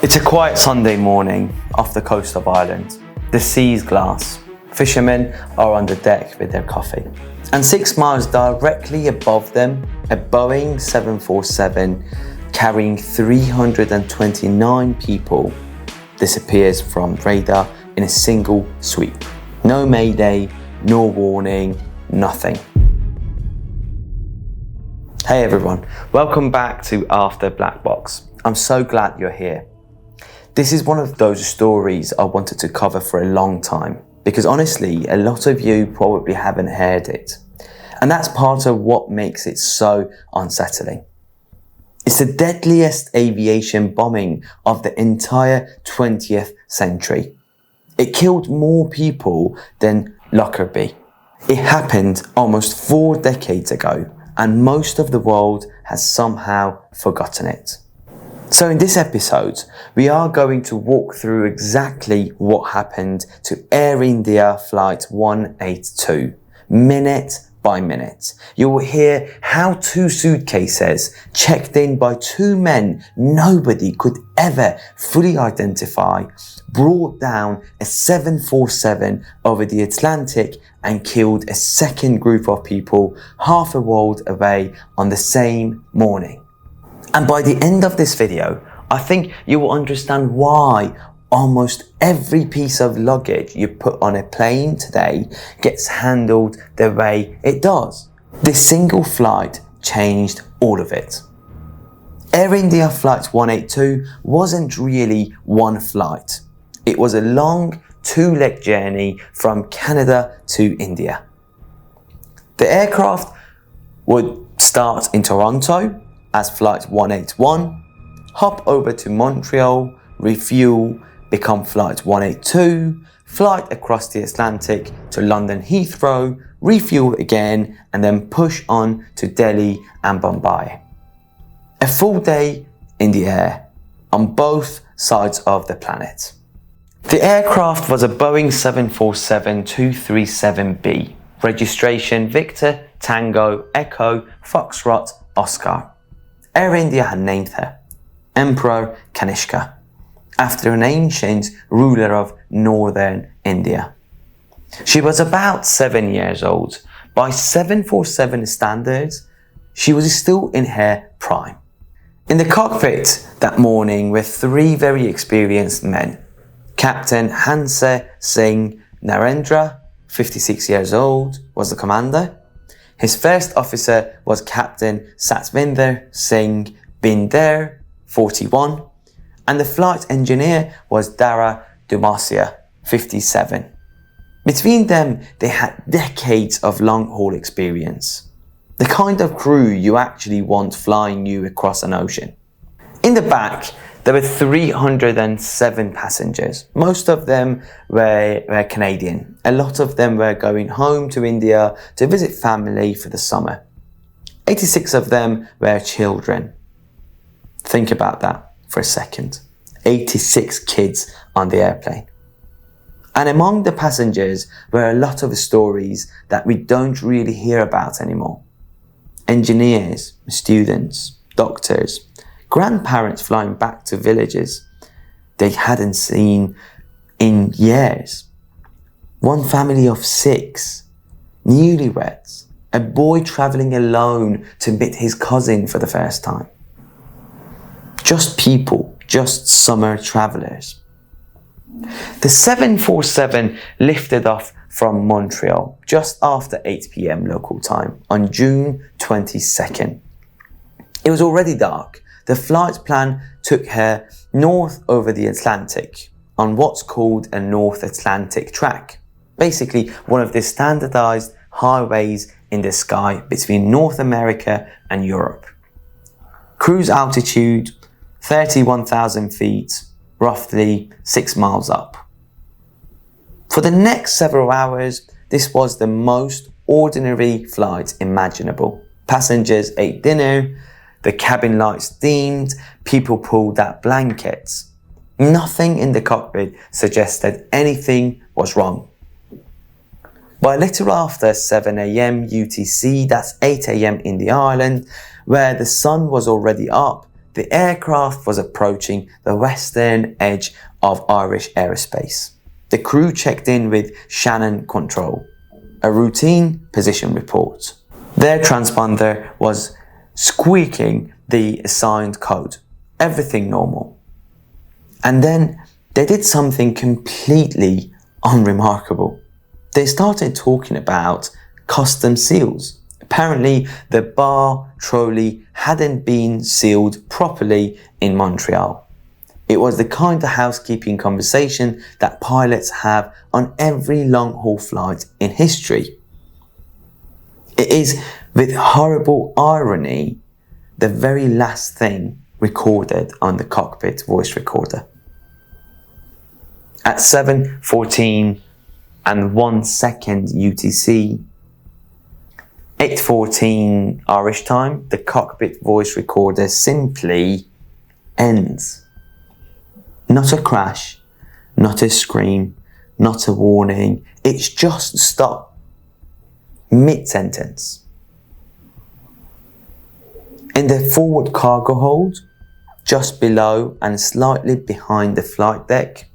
It's a quiet Sunday morning off the coast of Ireland. The sea's glass. Fishermen are on the deck with their coffee. And 6 miles directly above them, a Boeing 747 carrying 329 people disappears from radar in a single sweep. No mayday, no warning, nothing. Hey everyone, welcome back to After Black Box. I'm so glad you're here. This is one of those stories I wanted to cover for a long time because honestly, a lot of you probably haven't heard it. And that's part of what makes it so unsettling. It's the deadliest aviation bombing of the entire 20th century. It killed more people than Lockerbie. It happened almost 4 decades ago, and most of the world has somehow forgotten it. So in this episode, we are going to walk through exactly what happened to Air India Flight 182, minute by minute. You will hear how 2 suitcases checked in by 2 men nobody could ever fully identify brought down a 747 over the Atlantic and killed a second group of people half a world away on the same morning. And by the end of this video, I think you will understand why almost every piece of luggage you put on a plane today gets handled the way it does. This single flight changed all of it. Air India Flight 182 wasn't really one flight. It was a long 2-leg journey from Canada to India. The aircraft would start in Toronto as Flight 181, hop over to Montreal, refuel, become Flight 182, flight across the Atlantic to London Heathrow, refuel again, and then push on to Delhi and Bombay. A full day in the air on both sides of the planet. The aircraft was a Boeing 747-237B, registration Victor, Tango, Echo, Foxtrot, Oscar. Air India had named her Emperor Kanishka, after an ancient ruler of northern India. She was about 7 years old. By 747 standards, she was still in her prime. In the cockpit that morning were 3 very experienced men. Captain Hansa Singh Narendra, 56 years old, was the commander. His first officer was Captain Satvinder Singh Binder, 41, and the flight engineer was Dara Dumasia, 57. Between them, they had decades of long-haul experience. The kind of crew you actually want flying you across an ocean. In the back, there were 307 passengers. Most of them were Canadian. A lot of them were going home to India to visit family for the summer. 86 of them were children. Think about that for a second. 86 kids on the airplane. And among the passengers were a lot of stories that we don't really hear about anymore. Engineers, students, doctors, grandparents flying back to villages they hadn't seen in years. One family of 6, newlyweds, a boy traveling alone to meet his cousin for the first time. Just people, just summer travelers. The 747 lifted off from Montreal just after 8 p.m. local time on June 22nd. It was already dark. The flight plan took her north over the Atlantic on what's called a North Atlantic track. Basically, one of the standardized highways in the sky between North America and Europe. Cruise altitude, 31,000 feet, roughly 6 miles up. For the next several hours, this was the most ordinary flight imaginable. Passengers ate dinner, the cabin lights dimmed, people pulled out blankets. Nothing in the cockpit suggested anything was wrong. By a little after 7 a.m. UTC, that's 8 a.m. in the island, where the sun was already up, the aircraft was approaching the western edge of Irish airspace. The crew checked in with Shannon Control, a routine position report. Their transponder was squeaking the assigned code. Everything normal. And then they did something completely unremarkable. They started talking about custom seals. Apparently, the bar trolley hadn't been sealed properly in Montreal. It was the kind of housekeeping conversation that pilots have on every long-haul flight in history. It is, with horrible irony, the very last thing recorded on the cockpit voice recorder. At 7:14 and 1 second UTC, 8:14 Irish time, the cockpit voice recorder simply ends. Not a crash, not a scream, not a warning. It's just stop. Mid-sentence. In the forward cargo hold, just below and slightly behind the flight deck,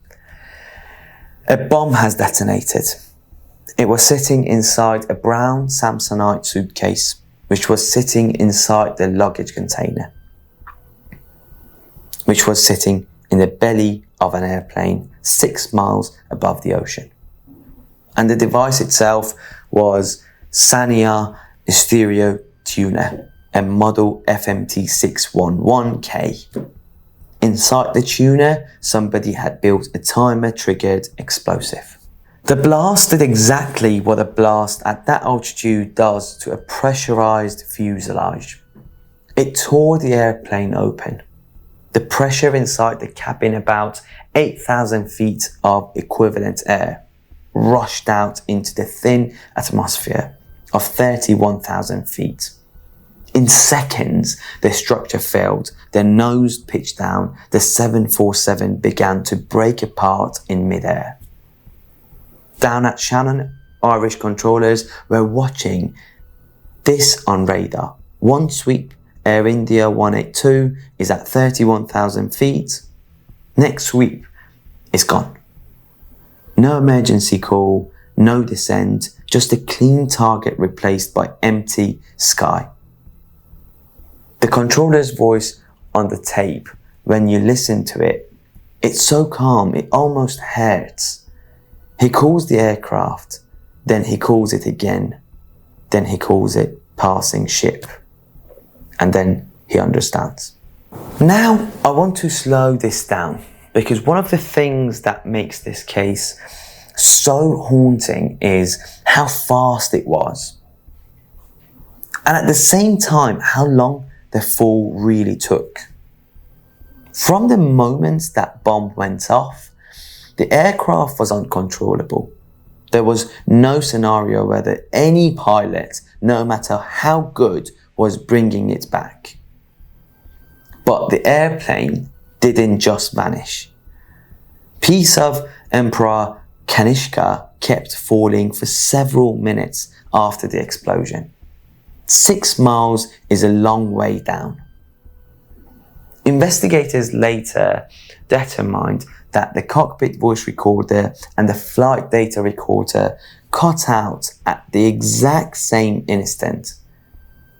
a bomb has detonated. It was sitting inside a brown Samsonite suitcase, which was sitting inside the luggage container, which was sitting in the belly of an airplane 6 miles above the ocean. And the device itself was Sania Stereo Tuner, a model FMT 611K. Inside the tuner, somebody had built a timer-triggered explosive. The blast did exactly what a blast at that altitude does to a pressurized fuselage. It tore the airplane open. The pressure inside the cabin, about 8,000 feet of equivalent air, rushed out into the thin atmosphere of 31,000 feet. In seconds, the structure failed, the nose pitched down, the 747 began to break apart in midair. Down at Shannon, Irish controllers were watching this on radar. One sweep, Air India 182 is at 31,000 feet. Next sweep, it's gone. No emergency call, no descent, just a clean target replaced by empty sky. The controller's voice on the tape, when you listen to it, it's so calm, it almost hurts. He calls the aircraft, then he calls it again, then he calls it passing ship, and then he understands. Now, I want to slow this down, because one of the things that makes this case so haunting is how fast it was. And at the same time, how long the fall really took. From the moment that bomb went off, the aircraft was uncontrollable. There was no scenario where any pilot, no matter how good, was bringing it back. But the airplane didn't just vanish. Piece of Emperor Kanishka kept falling for several minutes after the explosion. 6 miles is a long way down. Investigators later determined that the cockpit voice recorder and the flight data recorder cut out at the exact same instant.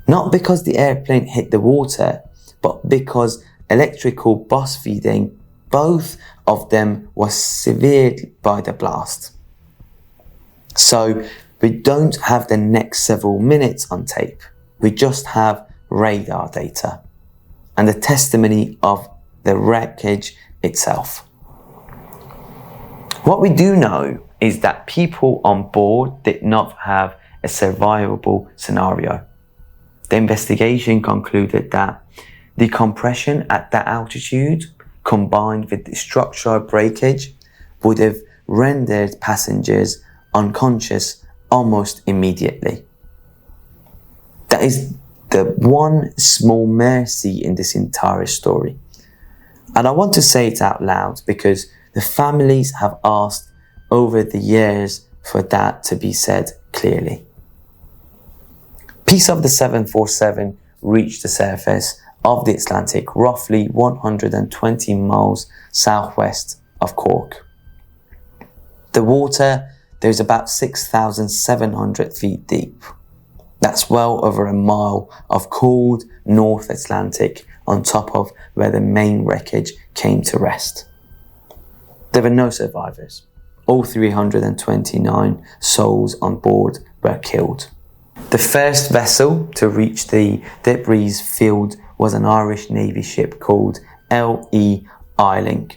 Not because the airplane hit the water, but because electrical bus feeding, both of them was severed by the blast. So we don't have the next several minutes on tape. We just have radar data and the testimony of the wreckage itself. What we do know is that people on board did not have a survivable scenario. The investigation concluded that decompression at that altitude, combined with the structural breakage, would have rendered passengers unconscious almost immediately. That is the one small mercy in this entire story. And I want to say it out loud because the families have asked over the years for that to be said clearly. Piece of the 747 reached the surface of the Atlantic, roughly 120 miles southwest of Cork. The water there is about 6,700 feet deep. That's well over a mile of cold North Atlantic on top of where the main wreckage came to rest. There were no survivors. All 329 souls on board were killed. The first vessel to reach the debris field was an Irish Navy ship called L.E. Eiling.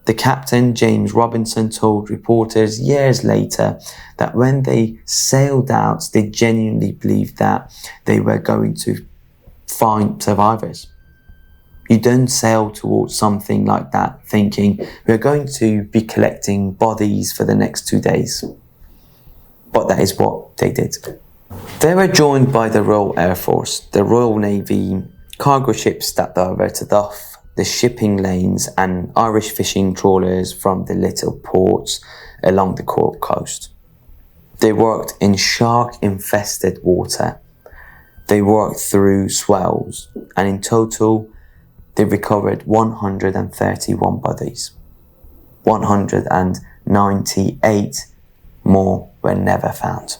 The captain, James Robinson, told reporters years later that when they sailed out, they genuinely believed that they were going to find survivors. You don't sail towards something like that thinking we're going to be collecting bodies for the next 2 days. But that is what they did. They were joined by the Royal Air Force, the Royal Navy, cargo ships that diverted off the shipping lanes and Irish fishing trawlers from the little ports along the Cork coast. They worked in shark-infested water. They worked through swells, and in total, they recovered 131 bodies. 198 more were never found.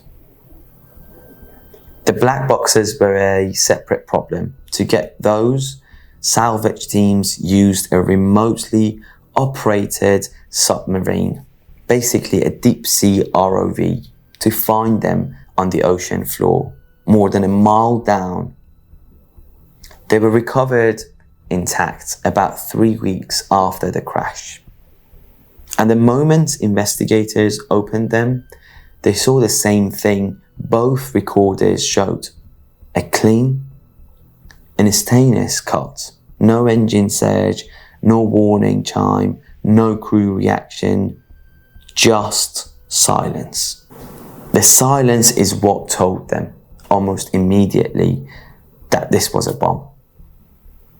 The black boxes were a separate problem. To get those, salvage teams used a remotely operated submarine, basically a deep sea ROV, to find them on the ocean floor, more than a mile down. They were recovered intact about 3 weeks after the crash. And the moment investigators opened them, they saw the same thing both recorders showed: a clean and a stainless cut. No engine surge, no warning chime, no crew reaction, just silence. The silence is what told them almost immediately that this was a bomb.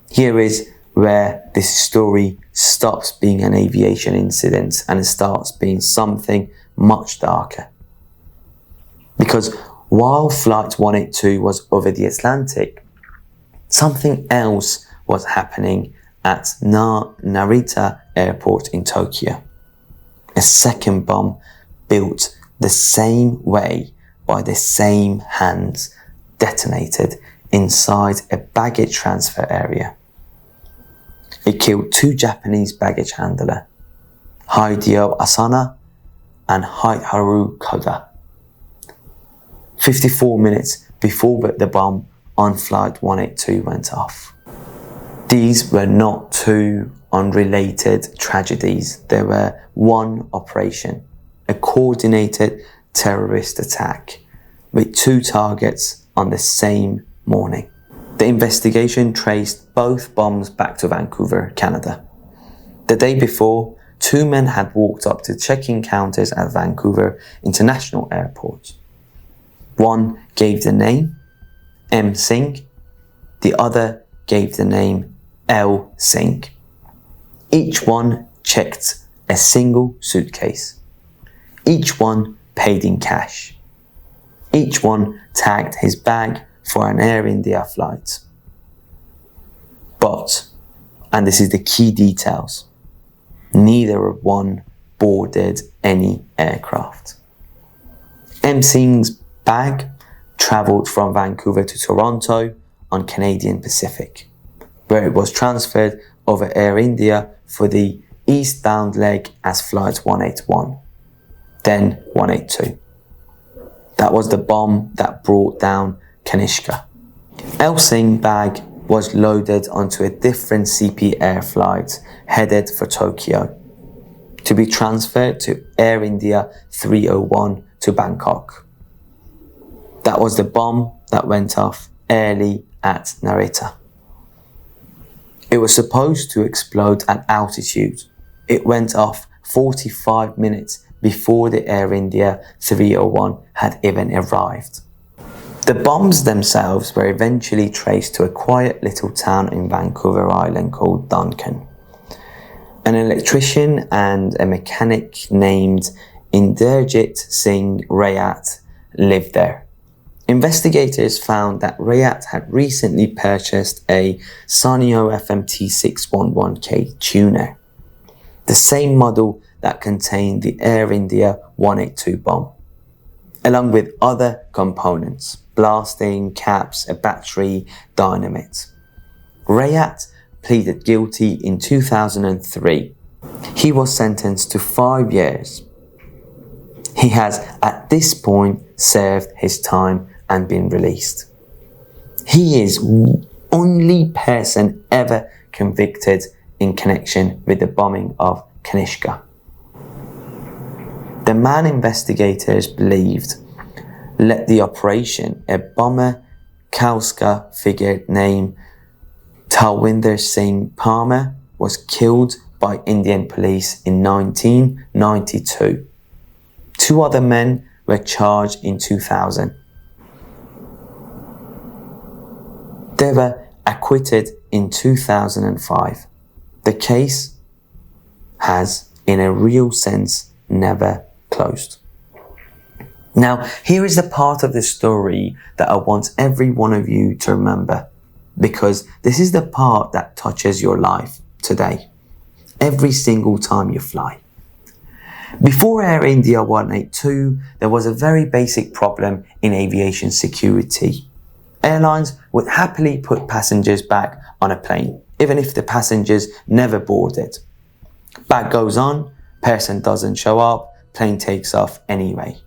Here is where this story stops being an aviation incident and it starts being something much darker. Because while Flight 182 was over the Atlantic, something else was happening at Narita airport in Tokyo. A second bomb built the same way by the same hands detonated inside a baggage transfer area. It killed 2 Japanese baggage handlers, Hideo Asano and Haru Koda. 54 minutes before the bomb on Flight 182 went off. These were not 2 unrelated tragedies. They were one operation, a coordinated terrorist attack with 2 targets on the same morning. The investigation traced both bombs back to Vancouver, Canada. The day before, 2 men had walked up to check-in counters at Vancouver International Airport. One gave the name M. Singh, the other gave the name L. Singh. Each one checked a single suitcase. Each one paid in cash. Each one tagged his bag for an Air India flight. But, and this is the key details, neither one boarded any aircraft. M. Singh's bag travelled from Vancouver to Toronto on Canadian Pacific, where it was transferred over Air India for the eastbound leg as Flight 181, then 182. That was the bomb that brought down Kanishka. L. Singh's bag was loaded onto a different CP Air flight headed for Tokyo to be transferred to Air India 301 to Bangkok. That was the bomb that went off early at Narita. It was supposed to explode at altitude. It went off 45 minutes before the Air India 301 had even arrived. The bombs themselves were eventually traced to a quiet little town in Vancouver Island called Duncan. An electrician and a mechanic named Inderjit Singh Rayat lived there. Investigators found that Rayat had recently purchased a Sanyo FMT 611K tuner, the same model that contained the Air India 182 bomb, along with other components, blasting, caps, a battery, dynamite. Rayat pleaded guilty in 2003. He was sentenced to 5 years. He has, at this point, served his time and been released. He is the only person ever convicted in connection with the bombing of Kanishka. The man investigators believed led the operation, a Babbar Khalsa figure named Talwinder Singh Parmar, was killed by Indian police in 1992. 2 other men were charged in 2000. They were acquitted in 2005. The case has, in a real sense, never closed. Now, here is the part of the story that I want every one of you to remember, because this is the part that touches your life today, every single time you fly. Before Air India 182, there was a very basic problem in aviation security. Airlines would happily put passengers back on a plane, even if the passengers never boarded. Bag goes on, person doesn't show up, plane takes off anyway.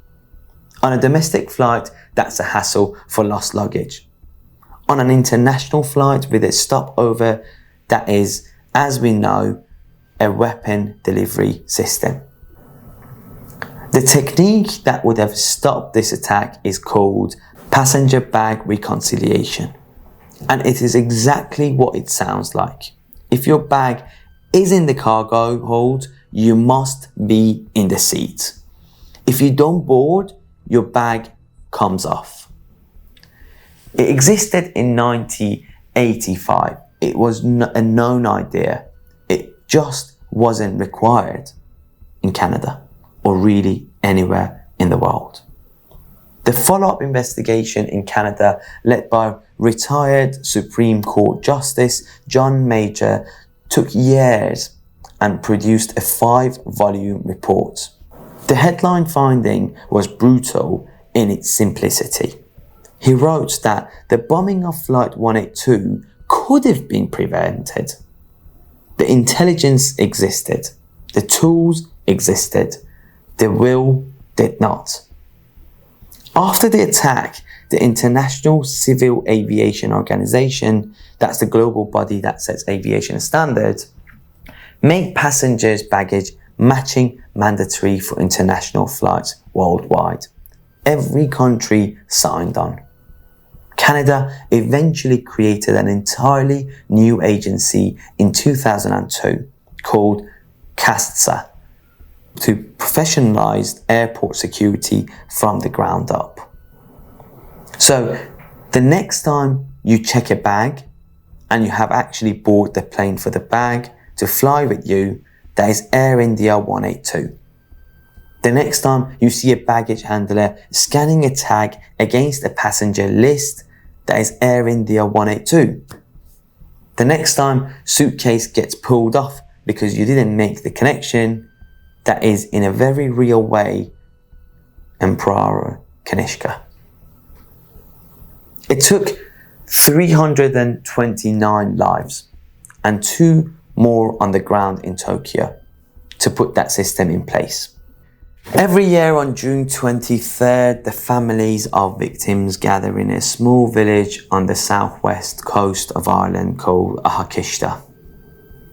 On a domestic flight, that's a hassle for lost luggage. On an international flight with a stopover, that is, as we know, a weapon delivery system. The technique that would have stopped this attack is called passenger bag reconciliation. And it is exactly what it sounds like. If your bag is in the cargo hold, you must be in the seat. If you don't board, your bag comes off. It existed in 1985. It was a known idea. It just wasn't required in Canada or really anywhere in the world. The follow-up investigation in Canada, led by retired Supreme Court Justice John Major, took years and produced a 5-volume report. The headline finding was brutal in its simplicity. He wrote that the bombing of Flight 182 could have been prevented. The intelligence existed, the tools existed, the will did not. After the attack, the International Civil Aviation Organization, that's the global body that sets aviation standards, made passengers' baggage matching mandatory for international flights worldwide. Every country signed on. Canada eventually created an entirely new agency in 2002 called CSIS to professionalize airport security from the ground up. So the next time you check a bag and you have actually bought the plane for the bag to fly with you, that is Air India 182. The next time you see a baggage handler scanning a tag against a passenger list, that is Air India 182. The next time suitcase gets pulled off because you didn't make the connection, that is in a very real way Emperor Kanishka. It took 329 lives and 2 more on the ground in Tokyo to put that system in place. Every year on June 23rd, the families of victims gather in a small village on the southwest coast of Ireland called Ahakishta.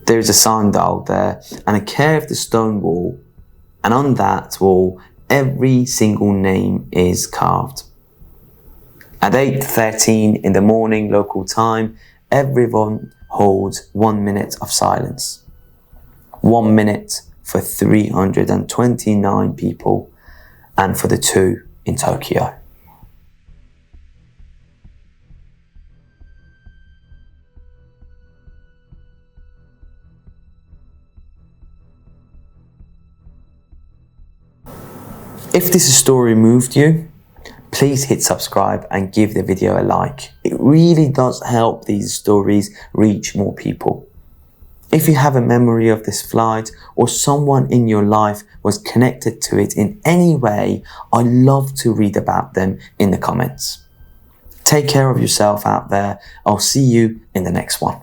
There is a sundial there and a curved stone wall, and on that wall every single name is carved. At 8:13 in the morning local time, everyone holds 1 minute of silence. 1 minute for 329 people and for the 2 in Tokyo. If this story moved you, Please hit subscribe and give the video a like. It really does help these stories reach more people. If you have a memory of this flight or someone in your life was connected to it in any way, I'd love to read about them in the comments. Take care of yourself out there. I'll see you in the next one.